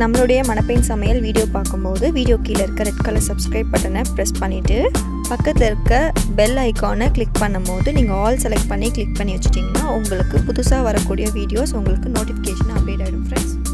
நம்மளுடைய மணப்பெண் சமையல் வீடியோ பார்க்கும்போது வீடியோ கீழே இருக்க ரெட் கலர் சப்ஸ்கிரைப் பட்டனை ப்ரெஸ் பண்ணிவிட்டு பக்கத்தில் இருக்க பெல் ஐக்கானை கிளிக் பண்ணும்போது நீங்கள் ஆல் செலக்ட் பண்ணி கிளிக் பண்ணி வச்சிட்டிங்கன்னா உங்களுக்கு புதுசாக வரக்கூடிய வீடியோஸ் உங்களுக்கு நோட்டிஃபிகேஷன் அப்டேட் ஆகிடும் ஃப்ரெண்ட்ஸ்.